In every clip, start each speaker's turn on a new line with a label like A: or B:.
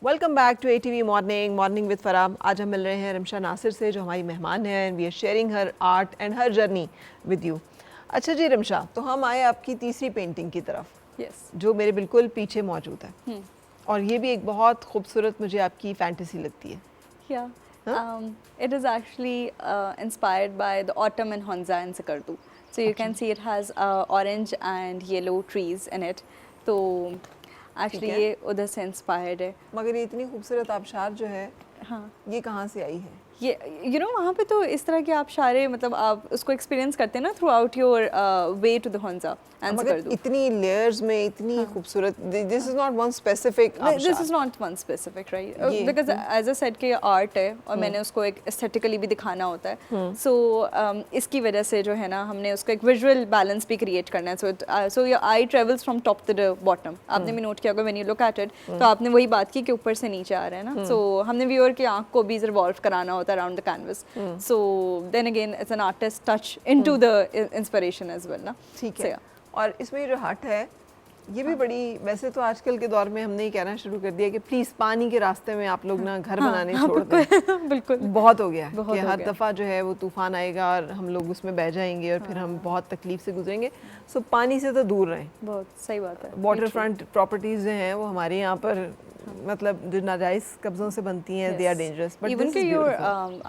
A: Welcome back to ATV morning with Faram. आज हम मिल रहे हैं रिमशा नासिर से जो हमारी मेहमान हैं and we are sharing her art and her journey with you. अच्छा जी रिमशा, तो हम आए आपकी तीसरी पेंटिंग की तरफ। जो मेरे बिल्कुल पीछे मौजूद है और ये भी एक बहुत खूबसूरत मुझे आपकी फैंटेसी लगती है।
B: It is actually inspired by the autumn in Honza and Sakardu. So you can see it has orange and yellow trees in it. तो एक्चुअली ये उधर से इंस्पायर्ड है।
A: मगर ये इतनी खूबसूरत आबशार जो है,
B: हाँ,
A: ये कहाँ से आई है?
B: ये वहाँ पे तो इस तरह के आबशारें मतलब आप उसको एक्सपीरियंस करते हैं ना throughout your way to the Hunza and
A: मगर इतनी लेयर्स में इतनी खूबसूरत, this is not one specific आबशार।
B: This is not one specific right, because as a said कि आर्ट है और मैंने उसको एक एस्थेटिकली भी दिखाना होता है। सो इसकी वजह से जो है ना हमने उसको एक विजुअल बैलेंस भी क्रिएट करना है। So your eye travels from top to the bottom. आपने भी नोट किया होगा when you look at it, तो आपने वही बात की कि ऊपर से नीचे आ रहा है ना। सो हमने व्यूअर की आंख को भी रिवॉल्व कराना होता है around the canvas. So then again it's an artist touch into the inspiration as well ना।
A: ठीक है। और इसमें जो हट है ये भी बड़ी, वैसे तो आजकल के दौर में हमने ये कहना शुरू कर दिया कि प्लीज़ पानी के रास्ते में आप लोग ना घर बनाने छोड़ दें। बिल्कुल बहुत हो गया कि हर दफ़ा जो है वो तूफ़ान आएगा और हम लोग उसमें बह जाएंगे और फिर हम बहुत तकलीफ से गुजरेंगे। सो पानी से तो दूर रहें।
B: बहुत सही बात है।
A: वाटर फ्रंट प्रॉपर्टीज़ जो हैं वो हमारे यहाँ पर मतलब जो नाजायज़ कब्ज़ों से बनती हैं, they are dangerous. But
B: even के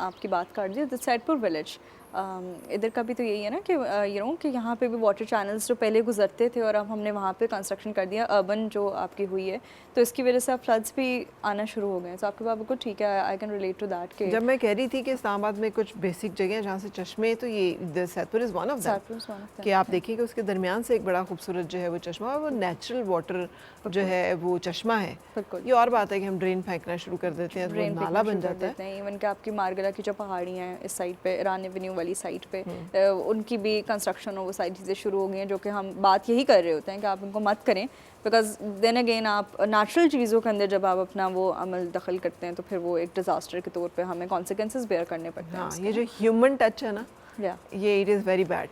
B: आपकी बात कर दी द सैदपुर विलेज, इधर का भी तो यही है ना कि यू नो कि यहाँ पे भी वाटर चैनल्स जो पहले गुजरते थे और अब हमने वहाँ पे कंस्ट्रक्शन कर दिया, अर्बन जो आपकी हुई है, तो इसकी वजह से अब फ्लड्स भी आना शुरू हो गए हैं। तो आपके बाबू को ठीक है, I can relate to that. कि
A: जब मैं कह रही थी कि इस्लामाबाद में कुछ बेसिक जगह जहाँ से चश्मे, तो ये Saidpur is one of that कि आप देखिए कि उसके दरमियान से एक बड़ा खूबसूरत जो है वो चश्मा, वो नेचुरल वाटर जो है वो चश्मा है। ये और बात है कि हम ड्रेन फेंकना शुरू कर देते हैं तो नाला बन जाता है।
B: इवन कि आपकी मारगला की जो पहाड़ियाँ हैं इस साइड पे, ईरान एवेन्यू वाली साइड पे, उनकी भी कंस्ट्रक्शन और वो सारी चीज़ें शुरू हो गई हैं, जो कि हम बात यही कर रहे होते हैं कि आप उनको मत करें, बिकॉज देन अगेन आप नेचुरल चीज़ों के अंदर जब आप अपना वो अमल दखल करते हैं तो फिर वो एक डिज़ास्टर के तौर पे हमें कॉन्सिक्वेंसेस बेयर करने पड़ते हैं।
A: ये जो ह्यूमन टच है ना, ये it is very bad.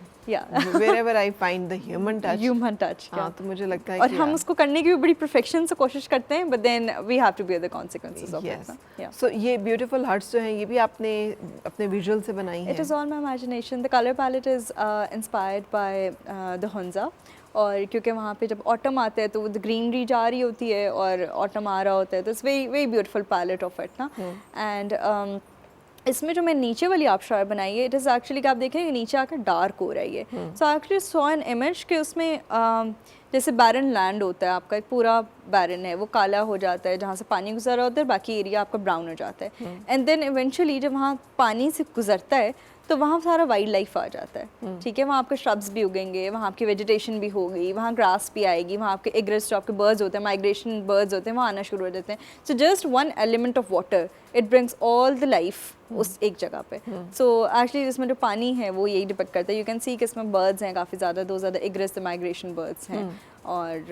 A: wherever I find the human touch, हाँ, तो मुझे लगता है
B: और हम उसको करने की भी बड़ी परफेक्शन से कोशिश करते हैं, but then we have to bear the consequences of it.
A: So ये beautiful huts जो हैं ये भी आपने अपने visual से बनाई हैं?
B: It is all my imagination. The color palette is inspired by the Honza. और क्योंकि वहाँ पे जब ऑटम आता है तो द ग्रीनरी जा रही होती है और ऑटम आ रहा होता है, तो it's very very beautiful palette of it ना। एंड इसमें जो मैं नीचे वाली आबशार बनाई है, इट इज़ एक्चुअली कि आप देखें नीचे आकर डार्क हो रही है। So actually saw an image कि उसमें जैसे बैरन लैंड होता है आपका, एक पूरा बैरन है, वो काला हो जाता है जहाँ से पानी गुजर रहा होता है, बाकी एरिया आपका ब्राउन हो जाता है। एंड देन इवेंचुअली जब वहाँ पानी से गुजरता है तो वहाँ सारा वाइल्ड लाइफ आ जाता है। ठीक है, वहाँ आपके श्रब्स भी उगेंगे, वहाँ आपकी वेजिटेशन भी होगी, वहाँ ग्रास भी आएगी, वहाँ आपके एग्रेस जो आपके बर्ड्स होते हैं, माइग्रेशन बर्ड्स होते हैं, वहाँ आना शुरू हो जाते हैं। So just one element of water it brings all the life उस एक जगह पे। सो एक्चुअली इसमें जो पानी है वो यही डिपेक्ट करता है। यू कैन सी कि इसमें बर्ड्स हैं काफ़ी ज़्यादा, दो ज़्यादा एग्रेस द माइग्रेशन बर्ड्स हैं और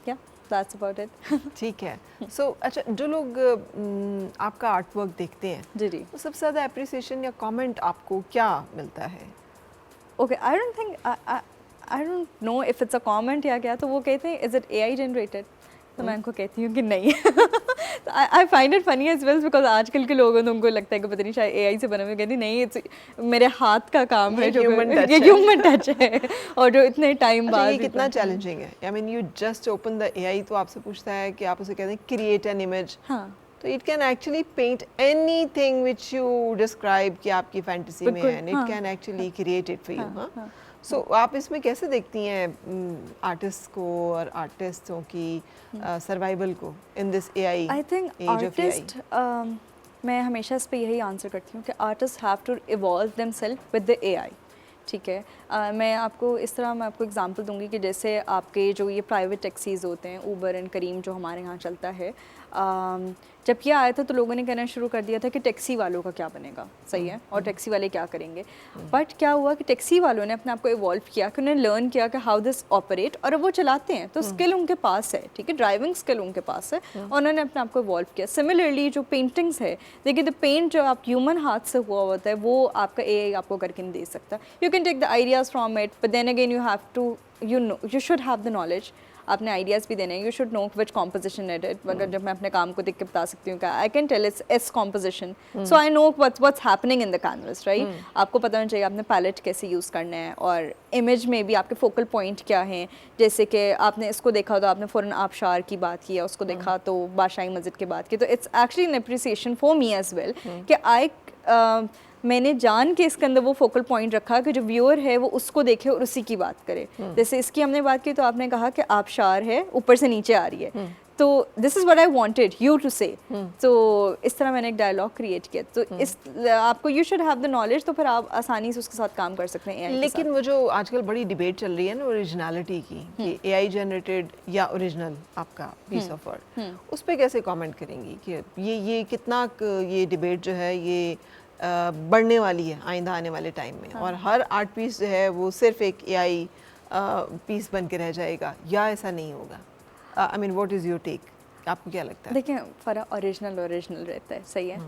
B: क्या that's about it.
A: ठीक है। So अच्छा, जो लोग आपका आर्ट वर्क देखते हैं
B: जी
A: तो सबसे ज़्यादा अप्रिसिएशन या कमेंट आपको क्या मिलता है?
B: Okay, I don't know if it's a comment या क्या, तो वो कहते हैं is it AI generated? तो मैं उनको कहती हूँ कि नहीं। I find it funny as well because आजकल के लोगों को उनको लगता है कि पता नहीं शायद AI से बना हुआ, कहती नहीं, मेरे हाथ का काम है, जो ह्यूमन टच है और जो इतने टाइम बाद।
A: ये कितना चैलेंजिंग है? I mean you just open the AI तो आपसे पूछता है कि आप उसे कहते हैं क्रिएट एन इमेज, तो it can actually paint anything which you describe कि आपकी फैंटेसी में है, and it can actually create it for you. So आप इसमें कैसे देखती हैं आर्टिस्ट को और आर्टिस्टों की सर्वाइवल को in this AI?
B: I think artist, मैं हमेशा इस पे यही आंसर करती हूँ कि artist have to evolve themselves with the AI। ठीक है, मैं आपको एग्जांपल दूंगी कि जैसे आपके जो ये प्राइवेट टैक्सीज़ होते हैं, ऊबर एंड करीम जो हमारे यहाँ चलता है, जब ये आया था तो लोगों ने कहना शुरू कर दिया था कि टैक्सी वालों का क्या बनेगा, सही है, और टैक्सी वाले क्या करेंगे। बट क्या हुआ कि टैक्सी वालों ने अपने आप को इवॉल्व किया, कि उन्होंने लर्न किया कि हाउ दिस ऑपरेट, और अब वो चलाते हैं तो स्किल उनके पास है, ठीक है, ड्राइविंग स्किल उनके पास है, और उन्होंने अपने आप को इवॉल्व किया। सिमिलरली जो पेंटिंग्स है, देखिए द पेंट जो आप ह्यूमन हाथ से हुआ होता है वो आपका AI आपको करके नहीं दे सकता। You can take the ideas from it, but then again you have to, you know, you should have the knowledge आपने आइडियाज़ भी देने हैं, you should know which composition it it. अगर जब मैं अपने काम को देख के बता सकती हूँ, I can tell it's as composition, so I know what's happening in the canvas, right. आपको पता होना चाहिए आपने पैलेट कैसे यूज़ करना है, और इमेज में भी आपके फोकल पॉइंट क्या हैं। जैसे कि आपने इसको देखा तो आपने फ़ौरन आबशार की बात की, उसको देखा तो बादशाही मस्जिद की बात की, तो it's actually an appreciation for me as well कि मैंने जान के इसके अंदर वो फोकल पॉइंट रखा कि जो व्यूअर है वो उसको देखे और उसी की बात करे। जैसे इसकी हमने बात की तो आपने कहा कि आबशार है, ऊपर से नीचे आ रही है, तो this is what I wanted you to say. तो इस तरह मैंने एक डायलॉग क्रिएट किया। तो इस आपको you should have the knowledge, तो फिर आप आसानी से उसके साथ काम कर सकते हैं।
A: लेकिन वो जो आजकल बड़ी डिबेट चल रही है ना ओरिजिनलिटी की, कि एआई जनरेटेड या ओरिजिनल आपका पीस ऑफ वर्क, उस पर कैसे कमेंट करेंगी कि ये कितना ये डिबेट जो है ये बढ़ने वाली है आइंदा आने वाले टाइम में, और हर आर्ट पीस जो है वो सिर्फ एक एआई पीस बन के रह जाएगा, या ऐसा नहीं होगा? I mean what is your take? आपको क्या लगता है?
B: देखिए फरा ओरिजिनल रहता है, सही है।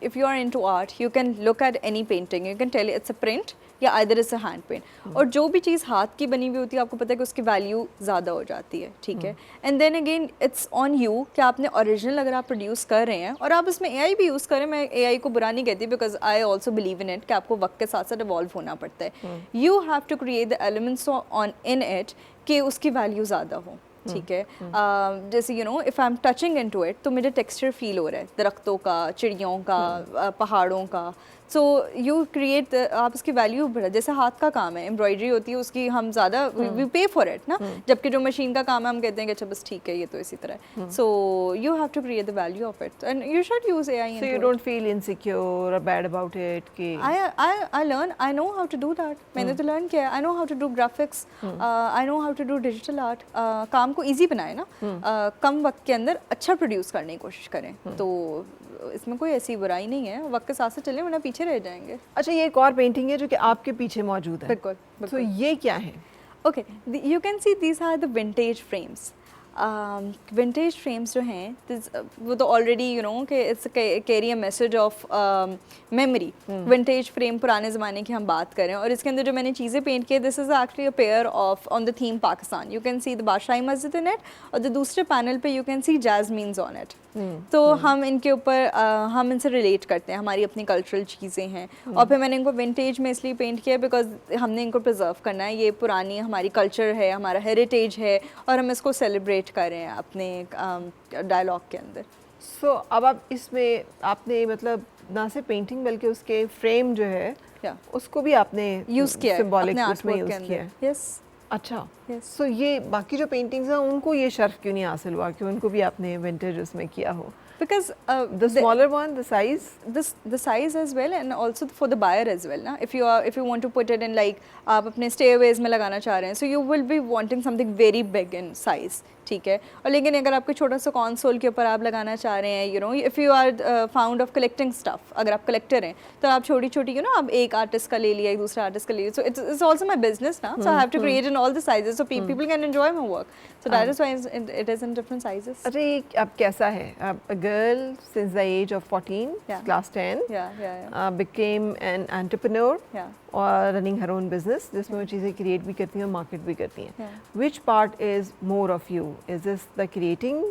B: If you are into art you can look at any painting, you can tell it's a print या either it's a hand paint. और जो भी चीज़ हाथ की बनी हुई होती है आपको पता है कि उसकी वैल्यू ज़्यादा हो जाती है, ठीक है। And then again it's on you कि आपने ओरिजिनल अगर आप प्रोड्यूस कर रहे हैं और आप इसमें एआई भी यूज़ करें, मैं एआई को बुरा नहीं कहती, because I also believe in it कि आपको वक्त के साथ साथ इवॉल्व होना पड़ता है। You have to create the elements on in it कि उसकी वैल्यू ज़्यादा हो, ठीक है। जैसे you know if I am touching into it तो मुझे टेक्सचर फील हो रहा है दरख्तों का, चिड़ियों का, पहाड़ों का। सो यू क्रिएट, आप उसकी वैल्यू बढ़ा। जैसे हाथ का काम है, एम्ब्रॉयडरी होती है, उसकी हम ज़्यादा वी पे फॉर इट ना, जबकि जो मशीन का काम है हम कहते हैं कि अच्छा बस ठीक है ये तो इसी तरह। So you have to create the value of it and you should use AI.
A: So you don't feel insecure और बैड अबाउट इट कि
B: I learn, I know how to do that. मैंने तो लर्न किया है, I know how to do graphics, I know how to do digital art. काम को easy बनाए ना, कम वक्त के अंदर अच्छा प्रोड्यूस करने की कोशिश करें, तो इसमें कोई ऐसी बुराई नहीं है। वक्त के साथ साथ चले वरना पीछे रह जाएंगे।
A: अच्छा, ये एक और पेंटिंग है जो कि आपके पीछे मौजूद है।
B: बिल्कुल।
A: तो ये क्या है?
B: Okay, you can see these are the vintage frames. Vintage frames जो हैं वो तो ऑलरेडी यू नो कि it's carry a message of memory. Vintage frame पुराने ज़माने की हम बात करें, और इसके अंदर जो मैंने चीज़ें पेंट की, this is actually a pair of on the theme Pakistan. You can see the Badshahi Masjid in it, और द दूसरे पैनल पे you can see jasmines on it. तो हम इनके ऊपर हम इनसे रिलेट करते हैं, हमारी अपनी कल्चरल चीज़ें हैं। और फिर मैंने इनको विंटेज में इसलिए पेंट किया बिकॉज हमने इनको प्रिजर्व करना है, ये पुरानी हमारी कल्चर है, हमारा हेरिटेज है, और हम इसको सेलिब्रेट कर रहे हैं अपने डायलॉग के अंदर।
A: सो अब आप इसमें आपने मतलब ना सिर्फ पेंटिंग बल्कि उसके फ्रेम जो है उसको भी आपने
B: यूज़ किया है
A: सिंबॉलिक
B: अपने
A: उसमें
B: आर्टवर्क के
A: यूज़ किया है।
B: अंदर। यस।
A: अच्छा,
B: Yes.
A: सो ये बाकी जो पेंटिंग्स हैं उनको ये शर्फ क्यों नहीं हासिल हुआ कि उनको भी आपने विंटेज उसमें किया हो?
B: Because
A: the smaller one, the size,
B: the size as well, and also for the buyer as well ना, if you want to put it in like आप अपने stairways में लगाना चाह रहे हैं, so you will be wanting something very big in size, ठीक है। और लेकिन अगर आपको छोटा सा कंसोल के ऊपर आप लगाना चाह रहे हैं, you know if you are fond of collecting stuff, अगर आप कलेक्टर हैं तो आप छोटी छोटी यू नो आप एक आर्टिस्ट का ले लिया, एक दूसरा आर्टिस्ट का ले लिया, so it's also my business ना, so I have to create in all the sizes so people can enjoy my work, so that is why it is in different sizes.
A: अच्छा, ये अब कैसा है? A girl since the age of 14, class 10, became an entrepreneur और running her own business, जिसमें वो चीज़ें create भी करती हैं और मार्केट भी करती हैं। Which part is more of you? Is this the creating,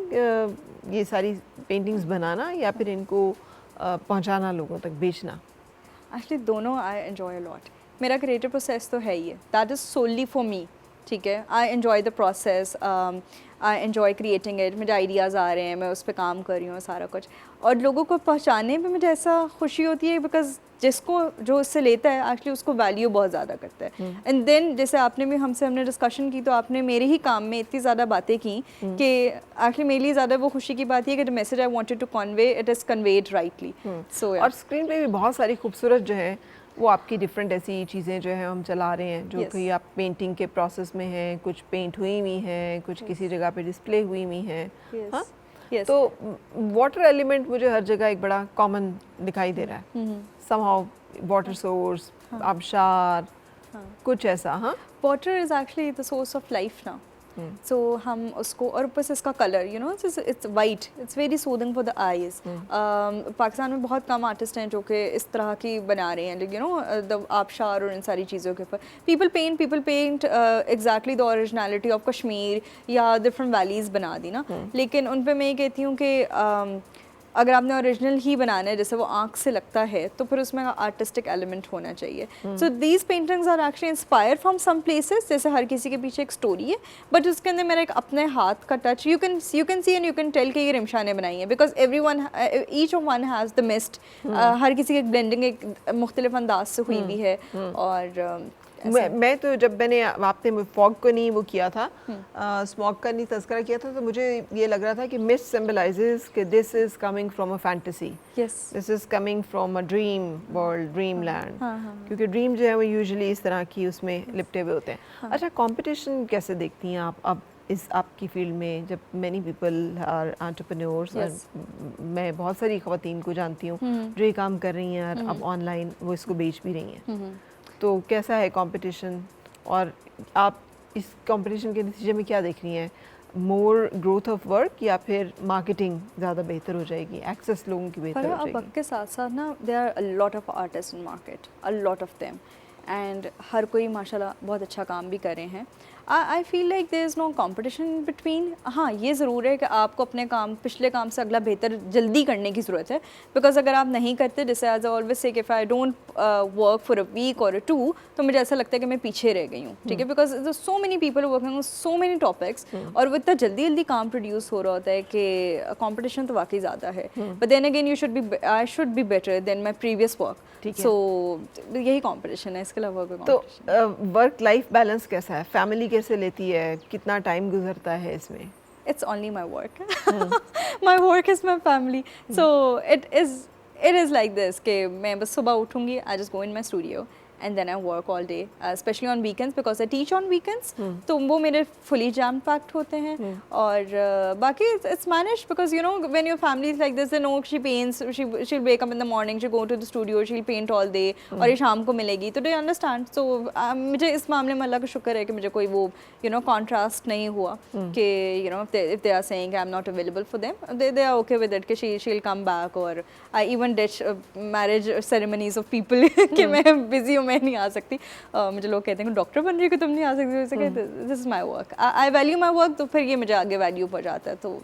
A: ये सारी पेंटिंग्स बनाना, या फिर इनको पहुंचाना, लोगों तक बेचना?
B: एक्चुअली दोनों आई एन्जॉय अ लॉट। मेरा क्रिएटिव प्रोसेस तो है ही है, that is solely for me, ठीक है। I enjoy the process, I enjoy creating it, मुझे आइडियाज़ आ रहे हैं, मैं उस पर काम कर रही हूँ, सारा कुछ। और लोगों को पहुँचाने में मुझे ऐसा खुशी होती है बिकॉज जिसको जो उससे लेता है एक्चुअली उसको वैल्यू बहुत ज़्यादा करता है। एंड देन जैसे आपने भी हमने डिस्कशन की, तो आपने मेरे ही काम में इतनी ज़्यादा बातें की कि एक्चुअली मेरे लिए ज़्यादा वो खुशी की बात है कि the message I wanted to convey it is conveyed rightly. So
A: और स्क्रीन पे भी बहुत सारी खूबसूरत जो है वो आपकी डिफरेंट ऐसी चीज़ें जो है हम चला रहे हैं, जो कि आप पेंटिंग के प्रोसेस में हैं, कुछ पेंट हुई हुई हैं, कुछ किसी जगह पे डिस्प्ले हुई हुई हैं। हाँ, तो वाटर एलिमेंट मुझे हर जगह एक बड़ा कॉमन दिखाई दे रहा है, समहाउ वाटर सोर्स, आबशार, कुछ ऐसा। हाँ,
B: water is actually the source of life ना, सो हम उसको, और ऊपर से इसका colour you know it's white, it's very soothing for the eyes. Pakistan में बहुत कम आर्टिस्ट हैं जो कि इस तरह की बना रहे हैं, यू नो द आबशार और इन सारी चीज़ों के ऊपर। People paint exactly the originality of Kashmir या डिफरेंट वैलीज़ बना दी ना, लेकिन उन पर मैं ये कहती हूँ कि अगर आपने ओरिजिनल ही बनाना है, जैसे वो आँख से लगता है, तो फिर उसमें आर्टिस्टिक एलिमेंट होना चाहिए। So these paintings are actually inspire from some places, जैसे हर किसी के पीछे एक स्टोरी है, बट उसके अंदर मेरा एक अपने हाथ का touch, you can see and you can tell कि ये रिमशा ने बनाई है, because everyone each of one has the mist, हर किसी की ब्लेंडिंग एक मुख्तलिफ अंदाज से हुई भी है। और
A: मैं तो जब मैंने आपने फॉग को नहीं वो किया था, स्मॉग का नहीं तज़किरा किया था, तो मुझे ये लग रहा था कि मिस्ट सिंबलाइजेस कि this is coming from a fantasy, this is coming from a dream world, dream land, क्योंकि ड्रीम जो है वो यूजुअली इस तरह की उसमें लिपटे हुए होते हैं। अच्छा, कंपटीशन कैसे देखती हैं आप अब इस आपकी फील्ड में, जब मैनी पीपल आर एंटरप्रेन्योर्स, और मैं बहुत सारी ख़वातीन को जानती हूँ जो ये काम कर रही हैं और अब ऑनलाइन वो इसको बेच भी रही हैं, तो कैसा है कंपटीशन, और आप इस कंपटीशन के नतीजे में क्या देख रही हैं? मोर ग्रोथ ऑफ वर्क या फिर मार्केटिंग ज़्यादा बेहतर हो जाएगी, एक्सेस लोगों की बेहतर हो जाएगी?
B: वक्त के साथ साथ ना there are a lot of artist in market, a lot of them, and हर कोई माशाल्लाह बहुत अच्छा काम भी कर रहे हैं। I feel like there is no competition between. हाँ, ये ज़रूर है कि आपको अपने काम, पिछले काम से अगला बेहतर जल्दी करने की ज़रूरत है, बिकॉज अगर आप नहीं करते, जैसे as I always say, if I don't work for a week और 2, तो मुझे ऐसा लगता है कि मैं पीछे रह गई हूँ, ठीक है, because so many people working on so many topics, और वो इतना जल्दी जल्दी काम प्रोड्यूस हो रहा होता है कि कंपटीशन तो वाकई ज़्यादा है। But then again I should be better than my previous work, so यही कंपटीशन है, इसके अलावा कोई competition नहीं।
A: तो वर्क लाइफ बैलेंस कैसा है, फैमिली कैसे लेती है, कितना टाइम गुजरता है इसमें?
B: It's only my work. My work is my family. So it is like this कि मैं बस सुबह उठूँगी, I just go in my studio and then I work all day, especially on weekends because I teach on weekends. तो वो मेरे fully jam packed होते हैं, और बाकी it's managed because you know when your family is like this, they know she paints, she'll wake up in the morning, she'll go to the studio, she'll paint all day, और ये शाम को मिलेगी, तो they understand. So मुझे इस मामले में अल्लाह का शुक्र है कि मुझे कोई वो you know contrast नहीं हुआ कि you know if they are saying I'm not available for them, they are okay with it कि she'll come back, और I even ditch marriage ceremonies of people कि मैं busy हूँ, मैं नहीं आ सकती। मुझे लोग कहते हैं कि डॉक्टर बन रही है कि तुम नहीं आ सकती, वैसे कहते this is my work, I value my work, तो फिर ये मुझे आगे वैल्यू पड़ जाता है, तो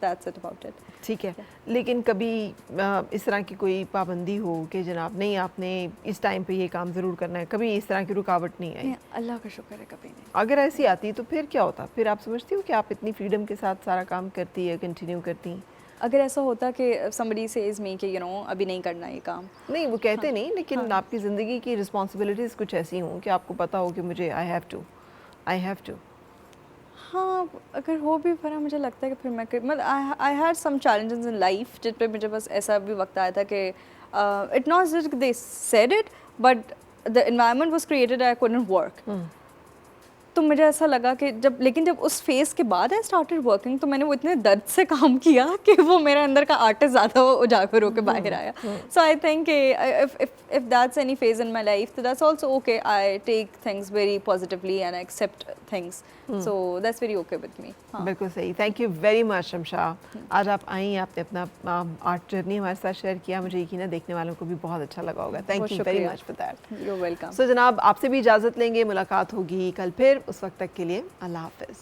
B: दैट्स इट अबाउट इट। ठीक
A: है, लेकिन कभी इस तरह की कोई पाबंदी हो कि जनाब नहीं आपने इस टाइम पे ये काम ज़रूर करना है, कभी इस तरह की रुकावट नहीं आई?
B: अल्लाह का शुक्र है कभी नहीं।
A: अगर ऐसी आती तो फिर क्या होता? फिर आप समझती हो कि आप इतनी फ्रीडम के साथ सारा काम करती है, कंटिन्यू करती हैं?
B: अगर ऐसा होता कि somebody says me कि you know अभी नहीं करना ये काम,
A: नहीं वो कहते नहीं, लेकिन आपकी ज़िंदगी की रिस्पॉन्सिबिलिटीज़ कुछ ऐसी हों कि आपको पता हो कि मुझे आई हैव टू।
B: हाँ, अगर हो भी पर मुझे लगता है कि फिर मैं मतलब I had some challenges in life जिस पे मुझे बस ऐसा भी वक्त आया था कि it not just they said it, but the environment was created, I couldn't work. तो मुझे ऐसा लगा कि लेकिन जब उस फेज़ के बाद आई स्टार्टेड वर्किंग, तो मैंने वो इतने दर्द से काम किया कि वो मेरे अंदर का आर्टिस्ट ज़्यादा उजागर होकर बाहर आया। So I think if that's any phase in my life, तो that's also okay, I take things very positively and I accept things, so that's very okay with me.
A: बिल्कुल सही। Thank you very much Shamsha, आज आप आई, आपने अपना art journey हमारे साथ share किया, मुझे यकीन है देखने वालों को भी बहुत अच्छा लगा होगा। Thank you very much for that.
B: You welcome.
A: So जनाब, आपसे भी इजाज़त लेंगे, मुलाकात होगी कल फिर, उस वक्त तक के लिए अल्लाह हाफ़िज़।